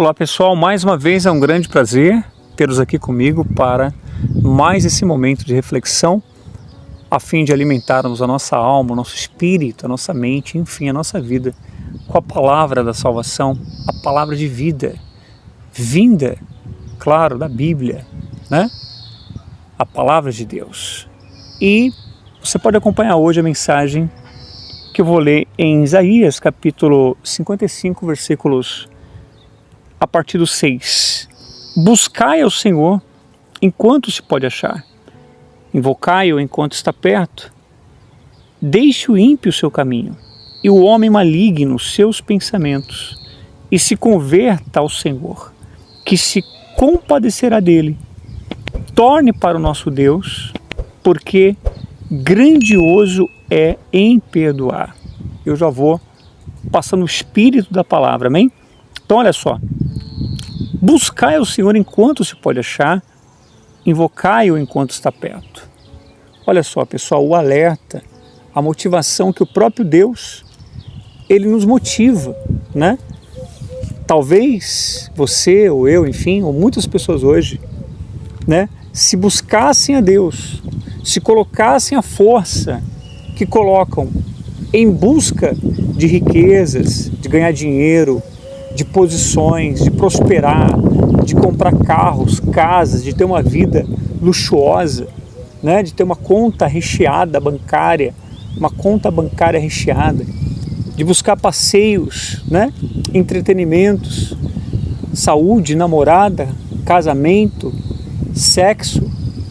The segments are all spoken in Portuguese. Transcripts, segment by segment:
Olá pessoal, mais uma vez é um grande prazer tê-los aqui comigo para mais esse momento de reflexão a fim de alimentarmos a nossa alma, o nosso espírito, a nossa mente, enfim, a nossa vida com a palavra da salvação, a palavra de vida, vinda, claro, da Bíblia, né? A palavra de Deus. E você pode acompanhar hoje a mensagem que eu vou ler em Isaías, capítulo 55, versículos a partir do 6. Buscai ao Senhor enquanto se pode achar. Invocai-o enquanto está perto. Deixe o ímpio o seu caminho, e o homem maligno os seus pensamentos, e se converta ao Senhor, que se compadecerá dele. Torne para o nosso Deus, porque grandioso é em perdoar. Eu já vou passando o espírito da palavra, amém? Então olha só, buscai ao Senhor enquanto se pode achar, invocai-o enquanto está perto. Olha só pessoal, o alerta, a motivação que o próprio Deus, ele nos motiva, né? Talvez você ou eu, enfim, ou muitas pessoas hoje, né, se buscassem a Deus, se colocassem a força que colocam em busca de riquezas, de ganhar dinheiro, de posições, de prosperar, de comprar carros, casas, de ter uma vida luxuosa, né? De ter uma conta recheada bancária, uma conta bancária recheada, de buscar passeios, né? Entretenimentos, saúde, namorada, casamento, sexo,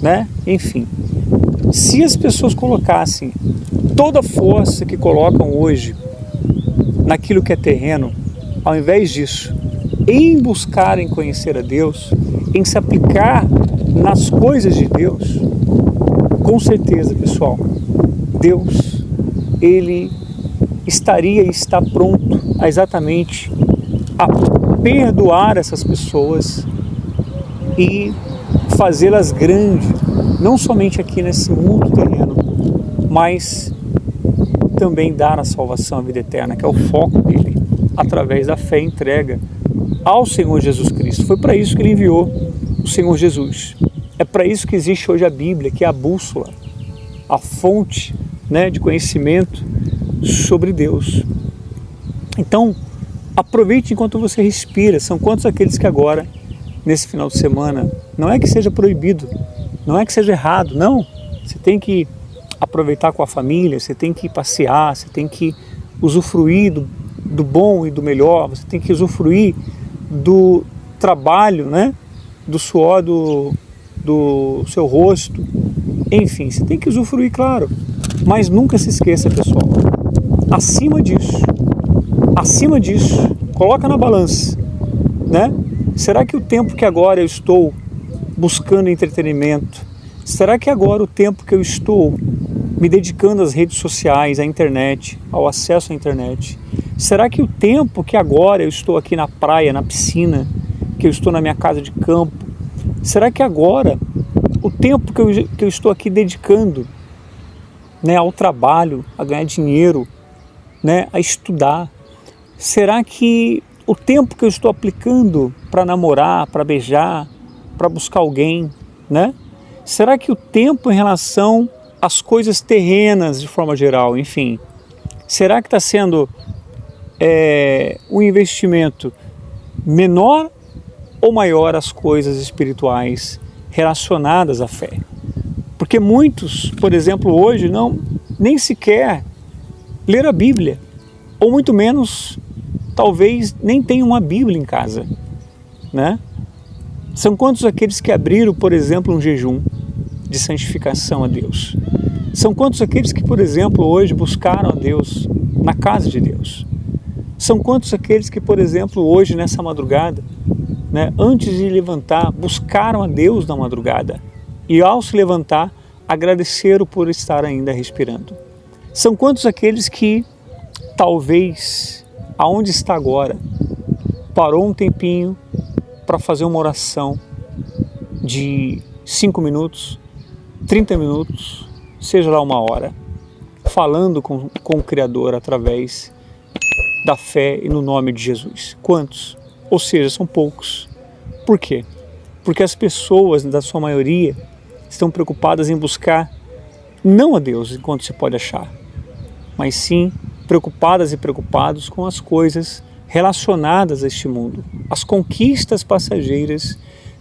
né? Enfim, se as pessoas colocassem toda a força que colocam hoje naquilo que é terreno, ao invés disso, em buscar em conhecer a Deus, em se aplicar nas coisas de Deus, com certeza, pessoal, Deus, ele estaria e está pronto a exatamente a perdoar essas pessoas e fazê-las grandes, não somente aqui nesse mundo terreno, mas também dar a salvação, a vida eterna, que é o foco dele, através da fé e entrega ao Senhor Jesus Cristo. Foi para isso que ele enviou o Senhor Jesus. É para isso que existe hoje a Bíblia, que é a bússola, a fonte, né, de conhecimento sobre Deus. Então, aproveite enquanto você respira. São quantos aqueles que agora, nesse final de semana, não é que seja proibido, não é que seja errado, não. Você tem que aproveitar com a família, você tem que passear, você tem que usufruir do bom e do melhor, você tem que usufruir do trabalho, né? Do suor do seu rosto, enfim, você tem que usufruir, claro, mas nunca se esqueça, pessoal, acima disso, coloca na balança, né? Será que o tempo que agora eu estou buscando entretenimento, será que agora o tempo que eu estou me dedicando às redes sociais, à internet, ao acesso à internet, será que o tempo que agora eu estou aqui na praia, na piscina, que eu estou na minha casa de campo, será que agora o tempo que eu estou aqui dedicando, né, ao trabalho, a ganhar dinheiro, né, a estudar, será que o tempo que eu estou aplicando para namorar, para beijar, para buscar alguém, né, será que o tempo em relação às coisas terrenas de forma geral, enfim, será que está sendo um investimento menor ou maior às coisas espirituais relacionadas à fé? Porque muitos, por exemplo, hoje nem sequer leram a Bíblia, ou muito menos, talvez nem tenham uma Bíblia em casa, né? São quantos aqueles que abriram, por exemplo, um jejum de santificação a Deus? São quantos aqueles que, por exemplo, hoje buscaram a Deus na casa de Deus? São quantos aqueles que, por exemplo, hoje, nessa madrugada, né, antes de levantar, buscaram a Deus na madrugada e, ao se levantar, agradeceram por estar ainda respirando? São quantos aqueles que, talvez, aonde está agora, parou um tempinho para fazer uma oração de 5 minutos, 30 minutos, seja lá uma hora, falando com o Criador através da fé e no nome de Jesus? Quantos? ou seja, são poucos. Por quê? Porque as pessoas, da sua maioria, estão preocupadas em buscar não a Deus enquanto se pode achar, mas sim preocupadas e preocupados com as coisas relacionadas a este mundo, as conquistas passageiras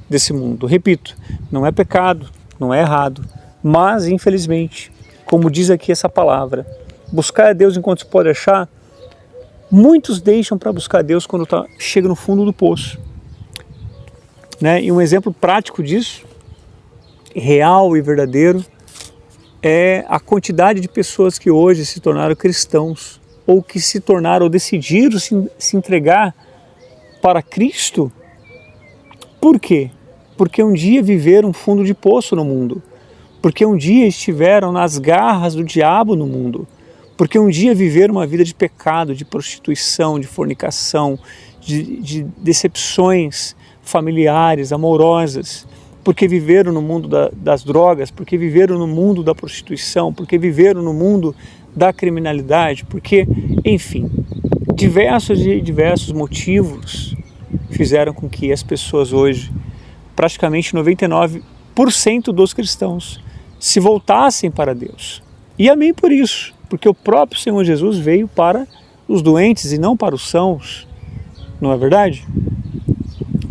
desse mundo. Repito, não é pecado, não é errado, mas infelizmente, como diz aqui essa palavra, buscar a Deus enquanto se pode achar, muitos deixam para buscar a Deus quando chega no fundo do poço. Né? E um exemplo prático disso, real e verdadeiro, é a quantidade de pessoas que hoje se tornaram cristãos, ou que se tornaram, ou decidiram se entregar para Cristo. Por quê? Porque um dia viveram fundo de poço no mundo, porque um dia estiveram nas garras do diabo no mundo, porque um dia viveram uma vida de pecado, de prostituição, de fornicação, de decepções familiares, amorosas, porque viveram no mundo das drogas, porque viveram no mundo da prostituição, porque viveram no mundo da criminalidade, porque, enfim, diversos motivos fizeram com que as pessoas hoje, praticamente 99% dos cristãos, se voltassem para Deus. E amém por isso, porque o próprio Senhor Jesus veio para os doentes e não para os sãos, não é verdade?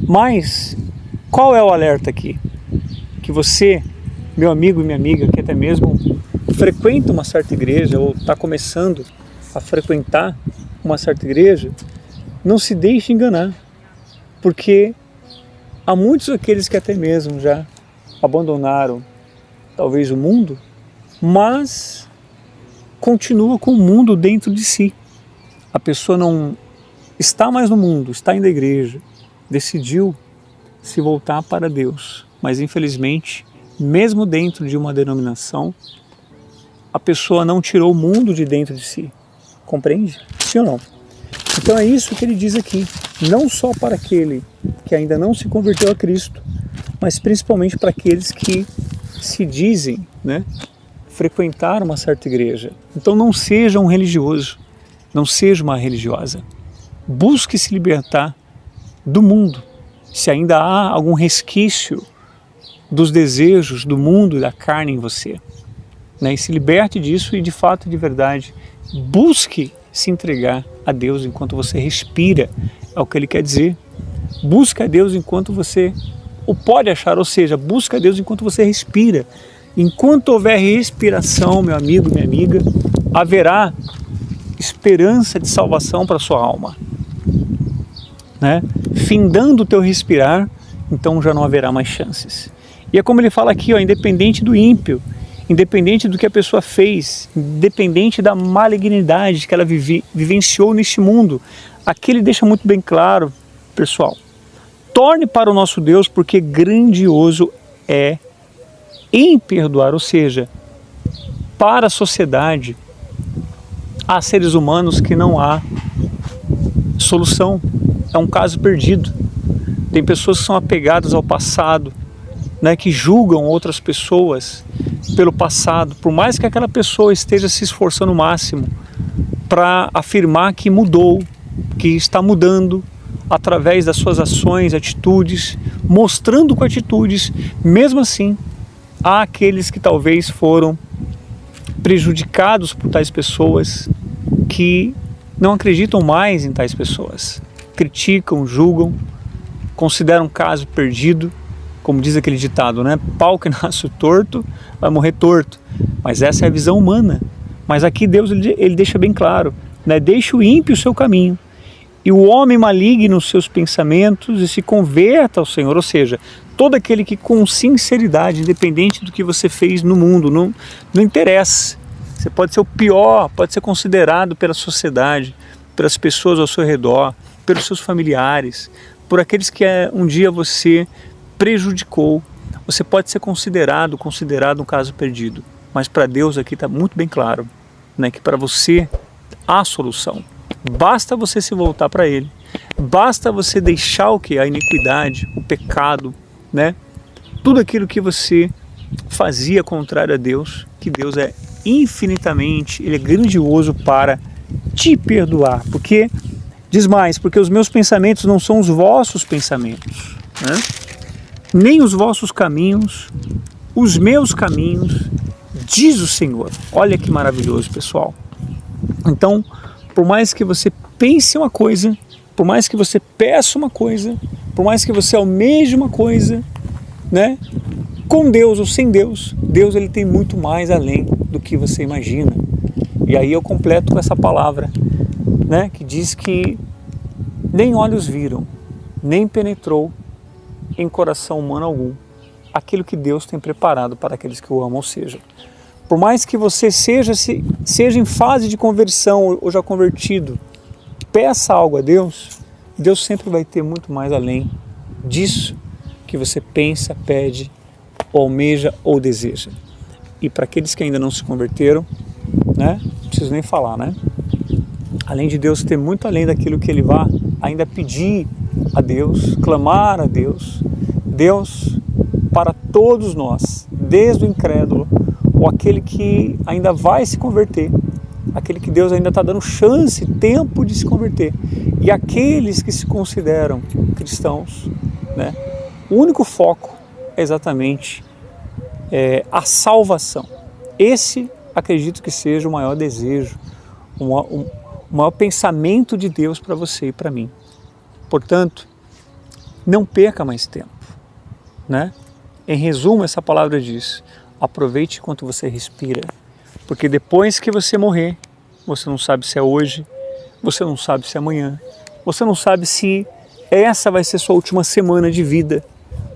Mas qual é o alerta aqui? Que você, meu amigo e minha amiga, que até mesmo frequenta uma certa igreja ou está começando a frequentar uma certa igreja, não se deixe enganar, porque há muitos aqueles que até mesmo já abandonaram talvez o mundo, mas continua com o mundo dentro de si. A pessoa não está mais no mundo, está indo à igreja, decidiu se voltar para Deus, mas infelizmente, mesmo dentro de uma denominação, a pessoa não tirou o mundo de dentro de si. Compreende? Sim ou não? Então é isso que ele diz aqui, não só para aquele que ainda não se converteu a Cristo, mas principalmente para aqueles que se dizem, né, frequentar uma certa igreja. Então não seja um religioso, não seja uma religiosa. Busque se libertar do mundo, se ainda há algum resquício dos desejos do mundo e da carne em você. Né? E se liberte disso e de fato, de verdade, busque se entregar a Deus enquanto você respira, é o que ele quer dizer. Busque a Deus enquanto você o pode achar, ou seja, busque a Deus enquanto você respira. Enquanto houver respiração, meu amigo, minha amiga, haverá esperança de salvação para a sua alma. Né? Findando o teu respirar, então já não haverá mais chances. E é como ele fala aqui, ó, independente do ímpio, independente do que a pessoa fez, independente da malignidade que ela vivenciou neste mundo, aqui ele deixa muito bem claro, pessoal, torne para o nosso Deus, porque grandioso é em perdoar, ou seja, para a sociedade, há seres humanos que não há solução, é um caso perdido. Tem pessoas que são apegadas ao passado, né, que julgam outras pessoas pelo passado, por mais que aquela pessoa esteja se esforçando o máximo para afirmar que mudou, que está mudando através das suas ações, atitudes, mostrando com atitudes, mesmo assim, há aqueles que talvez foram prejudicados por tais pessoas que não acreditam mais em tais pessoas, criticam, julgam, consideram caso perdido, como diz aquele ditado, né? Pau que nasce torto vai morrer torto, mas essa é a visão humana. Mas aqui Deus ele deixa bem claro, né? Deixa o ímpio o seu caminho e o homem maligno os seus pensamentos e se converta ao Senhor, ou seja, todo aquele que com sinceridade, independente do que você fez no mundo, não interessa, você pode ser o pior, pode ser considerado pela sociedade, pelas pessoas ao seu redor, pelos seus familiares, por aqueles que um dia você prejudicou, você pode ser considerado um caso perdido, mas para Deus aqui está muito bem claro, né, que para você há solução. Basta você se voltar para Ele, basta você deixar o que? A iniquidade, o pecado, né? Tudo aquilo que você fazia contrário a Deus, que Deus é infinitamente, Ele é grandioso para te perdoar, porque Diz mais, porque os meus pensamentos não são os vossos pensamentos, né? Nem os vossos caminhos, os meus caminhos, diz o Senhor. Olha que maravilhoso, pessoal. Então, por mais que você pense uma coisa, por mais que você peça uma coisa, por mais que você almeje uma coisa, né? Com Deus ou sem Deus, Deus ele tem muito mais além do que você imagina. E aí eu completo com essa palavra, né? Que diz que nem olhos viram, nem penetrou em coração humano algum aquilo que Deus tem preparado para aqueles que o amam. Ou seja, por mais que você seja em fase de conversão ou já convertido, peça algo a Deus, Deus sempre vai ter muito mais além disso que você pensa, pede, ou almeja ou deseja. E para aqueles que ainda não se converteram, né, não preciso nem falar, né? Além de Deus ter muito além daquilo que ele vai ainda pedir a Deus, clamar a Deus, Deus para todos nós, desde o incrédulo ou aquele que ainda vai se converter, aquele que Deus ainda está dando chance, tempo de se converter, e aqueles que se consideram cristãos, né? O único foco é exatamente a salvação. Esse acredito que seja o maior desejo, o maior pensamento de Deus para você e para mim. Portanto, não perca mais tempo, né? Em resumo, essa palavra diz: aproveite enquanto você respira, porque depois que você morrer, você não sabe se é hoje, você não sabe se é amanhã, você não sabe se essa vai ser sua última semana de vida,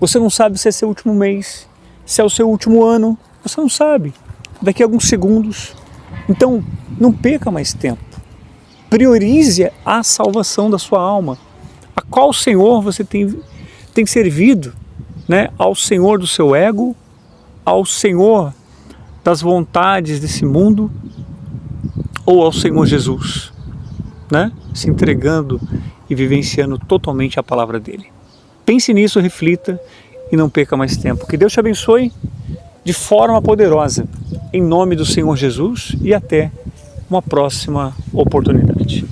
você não sabe se é seu último mês, se é o seu último ano, você não sabe, daqui a alguns segundos. Então, não perca mais tempo, priorize a salvação da sua alma, a qual Senhor você tem servido, né? Ao Senhor do seu ego, ao Senhor das vontades desse mundo, ou ao Senhor Jesus, né? Se entregando e vivenciando totalmente a palavra dele. Pense nisso, reflita e não perca mais tempo. Que Deus te abençoe de forma poderosa, em nome do Senhor Jesus, e até uma próxima oportunidade.